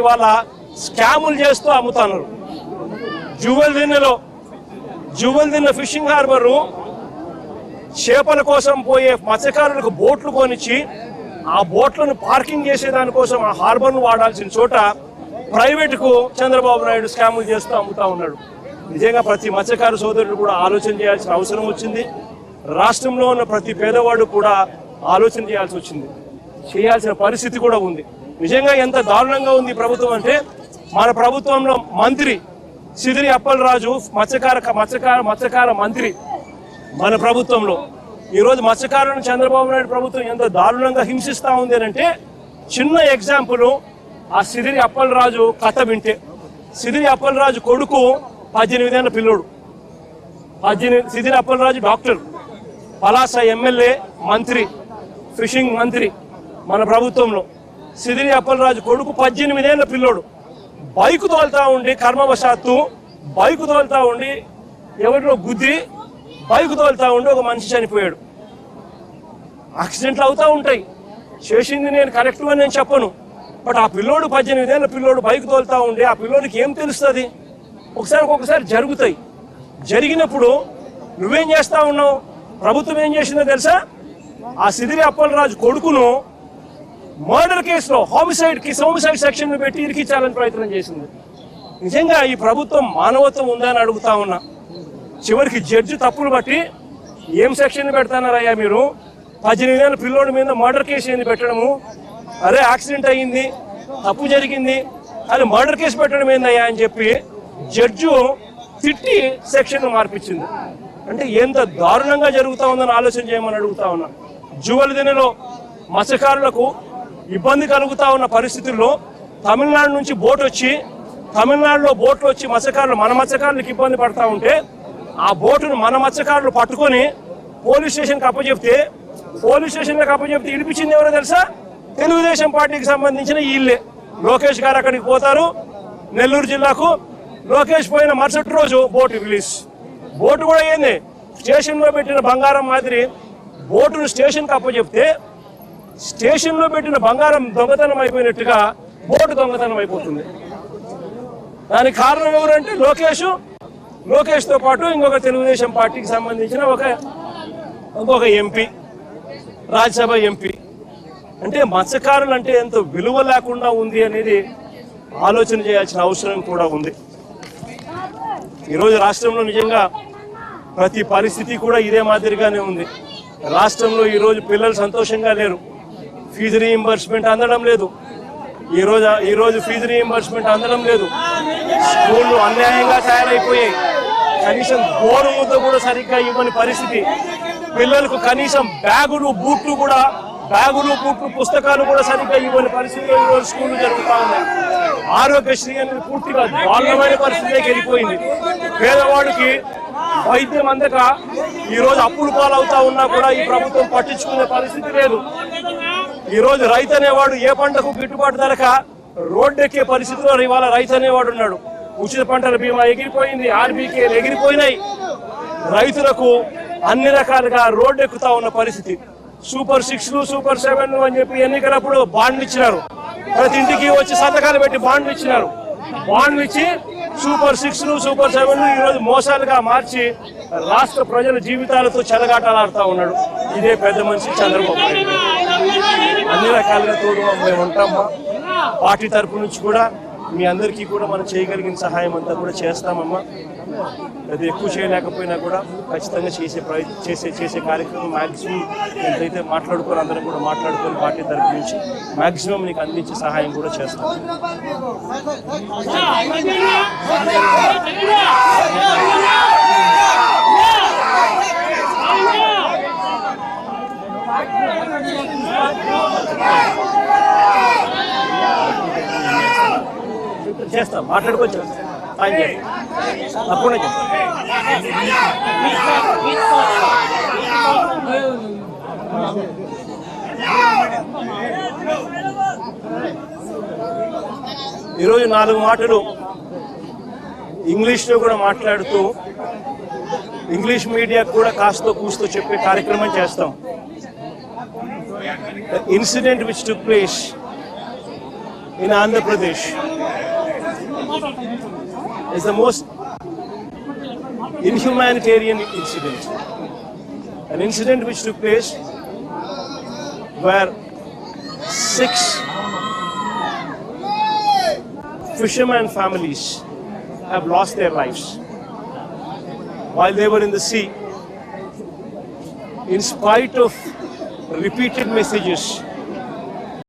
ఇవాళ స్కాములు చేస్తూ అమ్ముతున్నారు. జువెల్దిన్న ఫిషింగ్ హార్బర్ చేపల కోసం పోయే మత్స్యకారులకు బోట్లు కొనిచ్చి ఆ బోట్లను పార్కింగ్ చేసేదానికోసం ఆ హార్బర్ను వాడాల్సిన చోట ప్రైవేటుకు చంద్రబాబు నాయుడు స్కాములు చేస్తూ అమ్ముతా ఉన్నాడు. నిజంగా ప్రతి మత్స్యకారు సోదరుడు కూడా ఆలోచన చేయాల్సిన అవసరం వచ్చింది. రాష్ట్రంలో ఉన్న ప్రతి పేదవాడు కూడా ఆలోచన చేయాల్సిన పరిస్థితి కూడా ఉంది. నిజంగా ఎంత దారుణంగా ఉంది ప్రభుత్వం అంటే, మన ప్రభుత్వంలో మంత్రి సిదిరి అప్పలరాజు మత్స్యకార మంత్రి మన ప్రభుత్వంలో ఈరోజు మత్స్యకారులను చంద్రబాబు నాయుడు ప్రభుత్వం ఎంత దారుణంగా హింసిస్తూ ఉంది అంటే, చిన్న ఎగ్జాంపుల్ ఆ సిదిరి అప్పలరాజు కథ వింటే, సిదిరి అప్పలరాజు కొడుకు 18 ఏళ్ల పిల్లోడు. సిదిరి అప్పలరాజు డాక్టర్, పలాస ఎమ్మెల్యే, మంత్రి, ఫిషింగ్ మంత్రి మన ప్రభుత్వంలో. సిదిరి అప్పలరాజు కొడుకు 18 ఏళ్ల పిల్లోడు బైకు తోలుతా ఉండి, కర్మవశాత్తు బైకు తోలుతా ఉండి ఎవరిలో గుద్ది బైకు తోలుతా ఉండి ఒక మనిషి చనిపోయాడు. యాక్సిడెంట్లు అవుతూ ఉంటాయి, చేసింది నేను కరెక్ట్ అని నేను చెప్పను. బట్ ఆ పిల్లోడు 18 ఏళ్ల పిల్లోడు బైకు తోలుతా ఉండి ఆ పిల్లోడికి ఏం తెలుస్తుంది? ఒక్కొక్కసారి జరుగుతాయి. జరిగినప్పుడు నువ్వేం చేస్తా ఉన్నావు? ప్రభుత్వం ఏం చేసిందో తెలుసా? ఆ సిదిరి అప్పలరాజు కొడుకును మర్డర్ కేసులో హోమిసైడ్ సెక్షన్ పెట్టి ఇరికించాలని ప్రయత్నం చేసింది. నిజంగా ఈ ప్రభుత్వం మానవత్వం ఉందని అడుగుతా ఉన్నా. చివరికి జడ్జి తప్పులు బట్టి ఏం సెక్షన్ పెడతానారయ్యా మీరు? 18 ఏళ్ల పిల్లోడి మీద మర్డర్ కేసు ఏంది పెట్టడము? అరే యాక్సిడెంట్ అయ్యింది, తప్పు జరిగింది, అది మర్డర్ కేసు పెట్టడం ఏందయ్యా అని చెప్పి జడ్జు తిట్టి సెక్షన్ మార్పించింది. అంటే ఎంత దారుణంగా జరుగుతూ ఉందని ఆలోచన చేయమని అడుగుతా ఉన్నా. జువెల్దిన్నెలో మత్స్యకారులకు ఇబ్బంది కలుగుతా ఉన్న పరిస్థితుల్లో తమిళనాడు నుంచి తమిళనాడులో బోట్లు వచ్చి మన మత్స్యకారులకు ఇబ్బంది పడతా ఉంటే ఆ బోటును మన మత్స్యకారులు పట్టుకొని పోలీస్ స్టేషన్కి అప్పచెప్తే ఇడిపించింది ఎవరో తెలుసా? తెలుగుదేశం పార్టీకి సంబంధించిన వీళ్ళే. లోకేష్ గారు అక్కడికి పోతారు, నెల్లూరు జిల్లాకు. లోకేష్ పోయిన మరుసటి రోజు బోటు రిలీజ్. బోటు కూడా ఏంది, స్టేషన్లో పెట్టిన బంగారం మాదిరి బోటును స్టేషన్కి అప్పచెప్తే స్టేషన్లో పెట్టిన బంగారం దొంగతనం అయిపోయినట్టుగా బోటు దొంగతనం అయిపోతుంది. దానికి కారణం ఎవరంటే లోకేష్తో పాటు ఇంకొక తెలుగుదేశం పార్టీకి సంబంధించిన ఇంకొక ఎంపీ, రాజ్యసభ ఎంపీ. అంటే మత్స్యకారులు అంటే ఎంత విలువ లేకుండా ఉంది అనేది ఆలోచన చేయాల్సిన అవసరం కూడా ఉంది. ఈరోజు రాష్ట్రంలో నిజంగా ప్రతి పరిస్థితి కూడా ఇదే మాదిరిగానే ఉంది. రాష్ట్రంలో ఈరోజు పిల్లలు సంతోషంగా లేరు. ఫీజు రీయింబర్స్మెంట్ అందడం లేదు. ఈరోజు ఫీజు రీయింబర్స్మెంట్ అందడం లేదు. స్కూళ్ళు అన్యాయంగా తయారైపోయాయి. కనీసం గోరు ముద్ద కూడా సరిగ్గా ఇవ్వని పరిస్థితి. పిల్లలకు కనీసం బ్యాగులు బూట్లు పుస్తకాలు కూడా సరిగ్గా ఇవ్వని పరిస్థితిలో ఈరోజు స్కూళ్ళు జరుగుతూ ఉన్నాయి. ఆరోగ్యశ్రీ అనేది పూర్తిగా దారుణమైన పరిస్థితిలోకి వెళ్ళిపోయింది. పేదవాడికి వైద్యం అందక ఈరోజు అప్పులు పాలవుతా ఉన్నా కూడా ఈ ప్రభుత్వం పట్టించుకునే పరిస్థితి లేదు. ఈరోజు రైతు అనేవాడు ఏ పంటకు గిట్టుబాటు ధరక రోడ్డెక్కే పరిస్థితిలో ఇవాళ రైతు అనేవాడు ఉన్నాడు. ఉచిత పంటల బీమా ఎగిరిపోయింది, ఆర్బీకేలు ఎగిరిపోయినాయి. రైతులకు అన్ని రకాలుగా రోడ్డెక్కుతా ఉన్న పరిస్థితి. సూపర్ 6లు, సూపర్ 7లు అని చెప్పి ఎన్నికలప్పుడు బాండ్లు ఇచ్చినారు. ప్రతి ఇంటికి వచ్చి సంతకాలు పెట్టి బాండ్లు ఇచ్చినారు. బాండ్లు ఇచ్చి సూపర్ 6లు, సూపర్ 7లు ఈరోజు మోసాలుగా మార్చి రాష్ట్ర ప్రజల జీవితాలతో చెలగాటలాడుతూ ఉన్నాడు. ఇదే పెద్ద మనిషి చంద్రబాబు నాయుడు. అన్ని రకాలుగా తోడు మేము ఉంటామా. పార్టీ తరపు నుంచి కూడా మీ అందరికీ కూడా మనం చేయగలిగిన సహాయం అంతా కూడా చేస్తామమ్మా. అది ఎక్కువ చేయలేకపోయినా కూడా ఖచ్చితంగా చేసే కార్యక్రమం మ్యాక్సిమం ఎంతైతే అందరం కూడా మాట్లాడుకొని పార్టీ తరపు నుంచి మ్యాక్సిమం నీకు అందించే సహాయం కూడా చేస్తాం. చేస్తాం, మాట్లాడుకోవచ్చు. తప్పకుండా చేస్తాం. ఈరోజు 4 మాటలు ఇంగ్లీష్లో కూడా మాట్లాడుతూ ఇంగ్లీష్ మీడియా కూడా కాస్తో కూస్తో చెప్పే కార్యక్రమం చేస్తాం. The incident which took place in Andhra Pradesh is the most inhumanitarian incident. An incident which took place where 6 fishermen families have lost their lives while they were in the sea. In spite of repeated messages